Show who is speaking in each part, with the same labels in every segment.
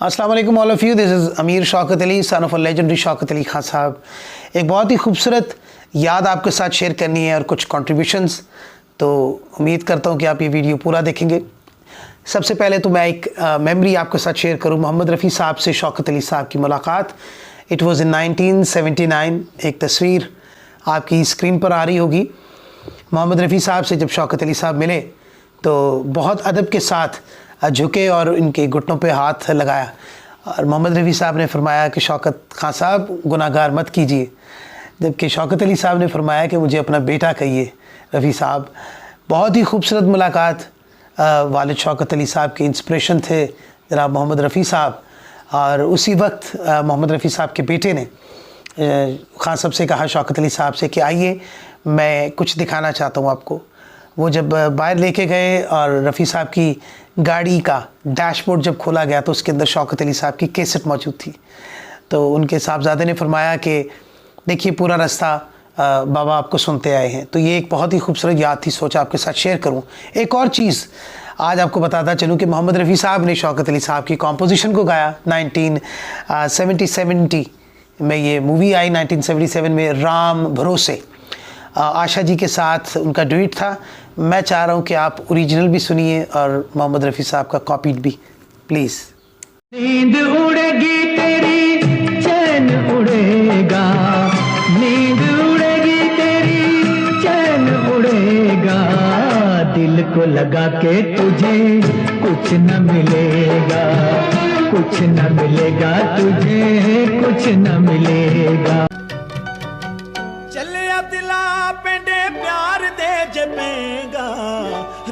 Speaker 1: अस्सलाम वालेकुम all of you, this is Amir Shaukat Ali, son of a legendary Shaukat Ali Khan Sahab. एक बहुत ही खूबसूरत याद आपके साथ शेयर करनी है और कुछ कंट्रीब्यूशंस, तो उम्मीद करता हूँ कि आप ये वीडियो पूरा देखेंगे। सबसे पहले तो मैं एक मेमोरी आपके साथ शेयर करूँ। मोहम्मद रफ़ी साहब से शौकत अली साहब की मुलाकात, इट वाज़ इन 1979। एक तस्वीर आपकी स्क्रीन पर आ रही होगी। मोहम्मद रफ़ी साहब से जब शौकत अली साहब मिले तो बहुत अदब के साथ झुके और इनके घुटनों पे हाथ लगाया और मोहम्मद रफ़ी साहब ने फरमाया कि शौकत खान साहब गुनाहगार मत कीजिए, जबकि शौकत अली साहब ने फरमाया कि मुझे अपना बेटा कहिए रफ़ी साहब। बहुत ही खूबसूरत मुलाकात। वालिद शौकत अली साहब के इंस्पिरेशन थे जनाब मोहम्मद रफ़ी साहब, और उसी वक्त मोहम्मद रफ़ी साहब के बेटे ने खान साहब से कहा शौकत अली साहब से कि आइए मैं कुछ दिखाना चाहता हूँ आपको। वो जब बाहर लेके गए और रफ़ी साहब की गाड़ी का डैशबोर्ड जब खोला गया तो उसके अंदर शौकत अली साहब की कैसेट मौजूद थी। तो उनके साहबजादे ने फरमाया कि देखिए पूरा रास्ता बाबा आपको सुनते आए हैं। तो ये एक बहुत ही खूबसूरत याद थी, सोचा आपके साथ शेयर करूं। एक और चीज़ आज आपको बताता चलूं कि मोहम्मद रफ़ी साहब ने शौकत अली साहब की कॉम्पोजिशन को गाया। 1970 में ये मूवी आई, 1977 में राम भरोसे आशा जी के साथ उनका ड्यूट था। मैं चाह रहा हूँ कि आप ओरिजिनल भी सुनिए और मोहम्मद रफ़ी साहब का कॉपीड भी, प्लीज़।
Speaker 2: नींद उड़ेगी तेरी चैन उड़ेगा, नींद उड़ेगी तेरी चैन उड़ेगा, दिल को लगा के तुझे कुछ न मिलेगा, कुछ न मिलेगा तुझे, कुछ न मिलेगा।
Speaker 3: ਚੱਲਿਆ ਦਿਲਾ ਪੈਂਡੇ ਪਿਆਰ ਦੇ ਜਪੇਗਾ,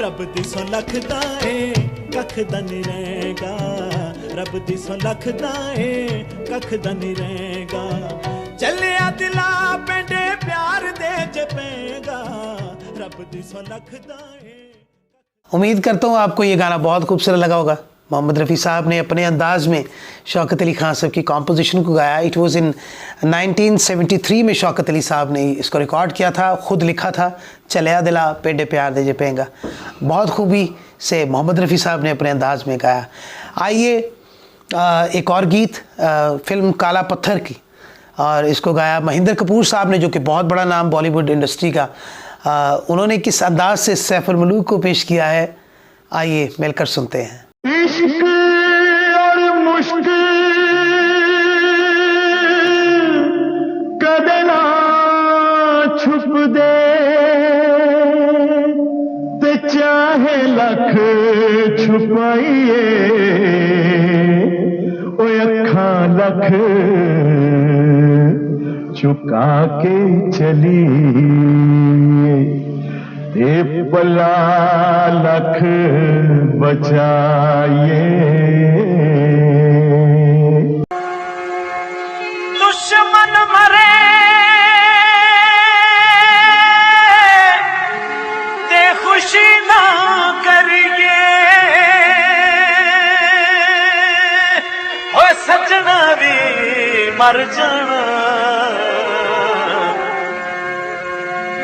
Speaker 3: ਰੱਬ ਦੀ ਸੋ ਲਖਦਾ ਏ ਕੱਖ ਦਾ ਨਹੀਂ ਰਹੇਗਾ, ਰੱਬ ਦੀ ਸੋ ਲਖਦਾ ਏ ਕੱਖ ਦਾ ਨਹੀਂ ਰਹੇਗਾ, ਚੱਲਿਆ ਦਿਲਾ ਪੈਂਡੇ ਪਿਆਰ ਦੇ ਜਪੇਗਾ, ਰੱਬ ਦੀ ਸੋ ਲਖਦਾ ਏ।
Speaker 1: उम्मीद करता हूँ आपको ये गाना बहुत खूबसूरत लगा होगा। मोहम्मद रफ़ी साहब ने अपने अंदाज़ में शौकत अली खान साहब की कॉम्पोजिशन को गाया। इट वाज़ इन 1973 में शौकत अली साहब ने इसको रिकॉर्ड किया था, ख़ुद लिखा था। चलिया दिला पेडे प्यार दे जपेगा, बहुत खूबी से मोहम्मद रफ़ी साहब ने अपने अंदाज़ में गाया। आइए एक और गीत फ़िल्म काला पत्थर की, और इसको गाया महेंद्र कपूर साहब ने, जो कि बहुत बड़ा नाम बॉलीवुड इंडस्ट्री का। उन्होंने किस अंदाज से सैफ अल मलूक को पेश किया है, आइए मिलकर सुनते हैं।
Speaker 2: इश्क और मुश्क कदे ना छुप दे, ते चाहे लख छुपाइए, ओ अखां लख चुका के चली, ते पला लख बचाइए।
Speaker 3: दुश्मन मरे ते खुशी ना करिए, ओ सजना भी मर जाना,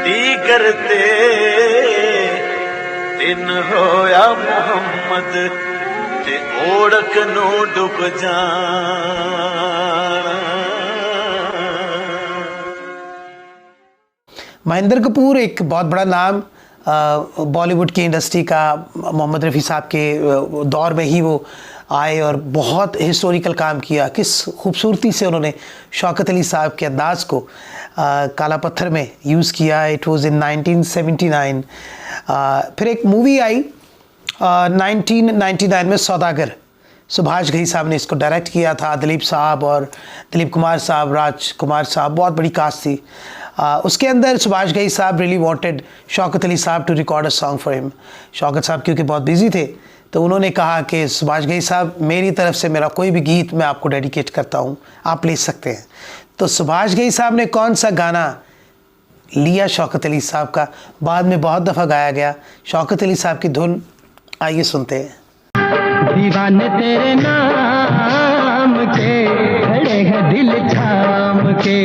Speaker 3: दीगर ते दिन होया मुहम्मद ते ओढ़क नू डुब जाना।
Speaker 1: महेंद्र कपूर एक बहुत बड़ा नाम बॉलीवुड की इंडस्ट्री का। मोहम्मद रफ़ी साहब के दौर में ही वो आए और बहुत हिस्टोरिकल काम किया। किस खूबसूरती से उन्होंने शौकत अली साहब के अंदाज़ को काला पत्थर में यूज़ किया। It was in 1979। फिर एक मूवी आई 1999 में, सौदागर। सुभाष घई साहब ने इसको डायरेक्ट किया था। दिलीप साहब और दिलीप कुमार साहब, राज कुमार साहब, बहुत बड़ी कास्ट थी। उसके अंदर सुभाष घई साहब रियली वांटेड शौकत अली साहब to record a song for him. Shaukat साहब क्योंकि बहुत बिजी थे तो उन्होंने कहा कि सुभाष घई साहब, मेरी तरफ से मेरा कोई भी गीत मैं आपको डेडिकेट करता हूँ, आप ले सकते हैं। तो सुभाष घई साहब ने कौन सा गाना लिया शौकत अली साहब का, बाद में बहुत दफ़ा गाया गया, शौकत अली साहब की धुन, आइए सुनते हैं।
Speaker 2: दीवाने तेरे नाम के खड़े हैं दिल थाम के,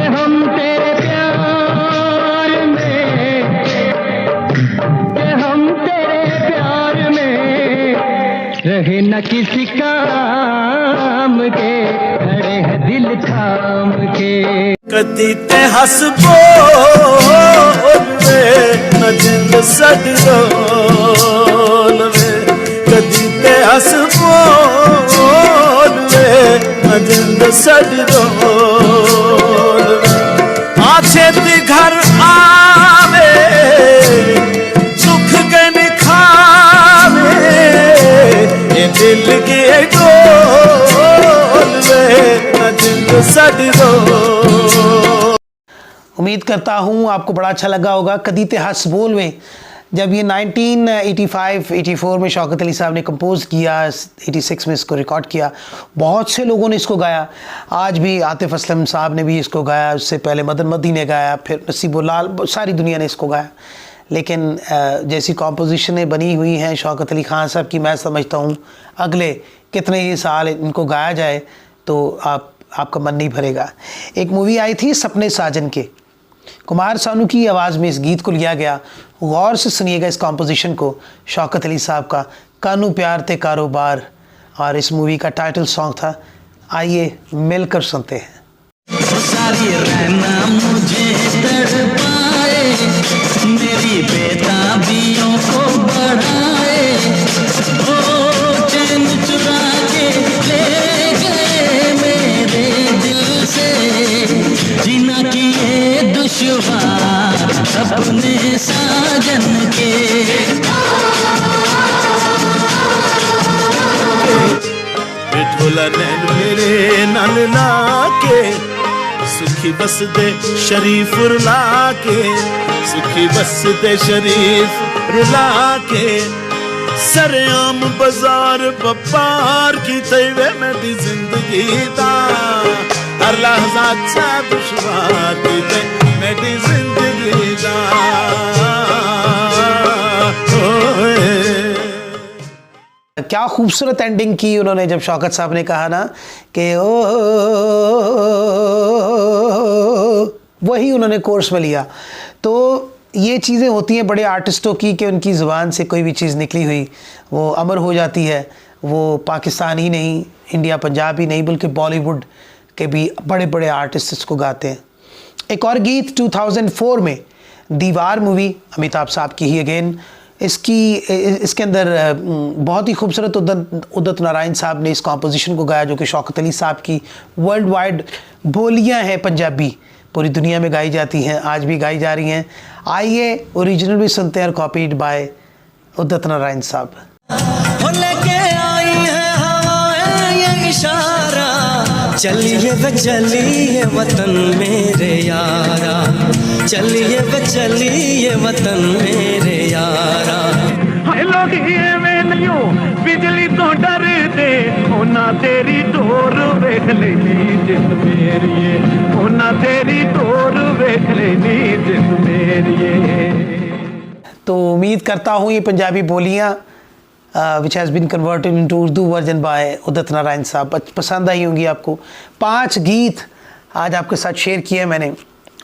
Speaker 2: हम तेरे प्यार में, हम तेरे प्यार में रहे न किसी काम के, खड़े हैं दिल थाम के।
Speaker 3: कदी ते हस बोल वे न जिंद सड रोल वे, कदी ते हस बोल वे न जिंद सड रोल वे। छेती घर आवे सुख के निखावे, ये दिल की डोल वे न जिंद सड रोल।
Speaker 1: उम्मीद करता हूँ आपको बड़ा अच्छा लगा होगा। कदी ते हस बोल में जब ये 1985-84 में शौकत अली साहब ने कंपोज किया, 86 में इसको रिकॉर्ड किया, बहुत से लोगों ने इसको गाया। आज भी आतिफ असलम साहब ने भी इसको गाया, उससे पहले मदन मदी ने गाया, फिर नसीबुल्लाह, सारी दुनिया ने इसको गाया। लेकिन जैसी कॉम्पोजिशनें बनी हुई हैं शौकत अली ख़ान साहब की, मैं समझता हूँ अगले कितने ही साल इनको गाया जाए तो आपका मन नहीं भरेगा। एक मूवी आई थी सपने साजन के, कुमार सानू की आवाज़ में इस गीत को लिया गया। गौर से सुनिएगा इस कॉम्पोजिशन को, शौकत अली साहब का, कानू प्यार ते कारोबार, और इस मूवी का टाइटल सॉन्ग था। आइए मिलकर सुनते हैं।
Speaker 2: सारी रहना मुझे तड़पाए, मेरी बेताबियों को बढ़ाए, ओ चैन चुरा के ले गए मेरे दिल से, जीना किए दुश्वार सपने साजन के।
Speaker 3: बिठोला नैन मेरे नल लाके, सुखी बस दे शरीफ रुला के, सुखी बस दे शरीफ रुला के। सरेआम बाजार बपार की तैवे मेरी जिंदगी दा, हर लहजा अच्छा दुश्वार की ते मेरी जिंदगी दा।
Speaker 1: क्या खूबसूरत एंडिंग की उन्होंने जब शौकत साहब ने कहा ना कि ओ, वही उन्होंने कोर्स में लिया। तो ये चीज़ें होती हैं बड़े आर्टिस्टों की कि उनकी ज़ुबान से कोई भी चीज़ निकली हुई वो अमर हो जाती है। वो पाकिस्तान ही नहीं, इंडिया पंजाब ही नहीं, बल्कि बॉलीवुड के भी बड़े बड़े आर्टिस्ट इसको गाते हैं। एक और गीत 2004 में दीवार मूवी, अमिताभ साहब की ही अगेन, इसके अंदर बहुत ही खूबसूरत उदित नारायण साहब ने इस कॉम्पोजिशन को गाया, जो कि शौकत अली साहब की वर्ल्ड वाइड बोलियां हैं, पंजाबी पूरी दुनिया में गाई जाती हैं, आज भी गाई जा रही हैं। आइए ओरिजिनल भी सुनते हैं, कॉपीड बाय उदित नारायण साहब।
Speaker 2: लेके आई है हवाएं ये इशारा, चलिए वे चलिए वतन मेरे यारा, चलिए वे चलिए वतन मेरे यारा।
Speaker 4: हाय लोग ये मैं नहीं बिजली तो डर दे, होना तेरी डोर वेख लेनी जिस मेरी, होना तेरी डोर वेख लेनी जिस मेरी।
Speaker 1: तो उम्मीद करता हूँ ये पंजाबी बोलियाँ which has been converted into Urdu version by Udit Narayan Sahab पसंद आई होंगी आपको। 5 गीत आज आपके साथ शेयर किए मैंने,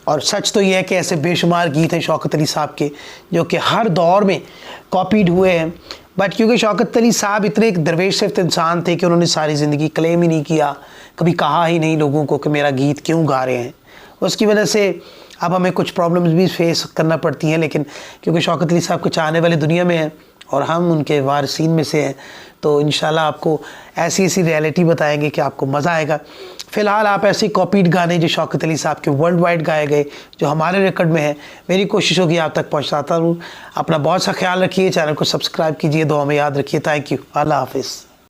Speaker 1: और सच तो ये है कि ऐसे बेशुमार गीत हैं शौकत अली साहब के जो कि हर दौर में कॉपीड हुए हैं। बट क्योंकि शौकत अली साहब इतने एक दरवेश सिर्फ इंसान थे कि उन्होंने सारी ज़िंदगी क्लेम ही नहीं किया, कभी कहा ही नहीं लोगों को कि मेरा गीत क्यों गा रहे हैं। उसकी वजह से अब हमें कुछ प्रॉब्लम्स भी फेस करना पड़ती हैं, लेकिन क्योंकि शौकत अली साहब के चाहने वाले दुनिया में हैं और हम उनके वारिसीन में से हैं, तो इंशाल्लाह आपको ऐसी ऐसी रियलिटी बताएंगे कि आपको मज़ा आएगा। फ़िलहाल आप ऐसे कॉपीड गाने जो शौकत अली साहब के वर्ल्ड वाइड गाए गए, जो हमारे रिकॉर्ड में है, मेरी कोशिश होगी आप तक पहुंचाता रहूँ। अपना बहुत सा ख्याल रखिए, चैनल को सब्सक्राइब कीजिए, दुआ में याद रखिए। थैंक यू, अल्लाह हाफिज़।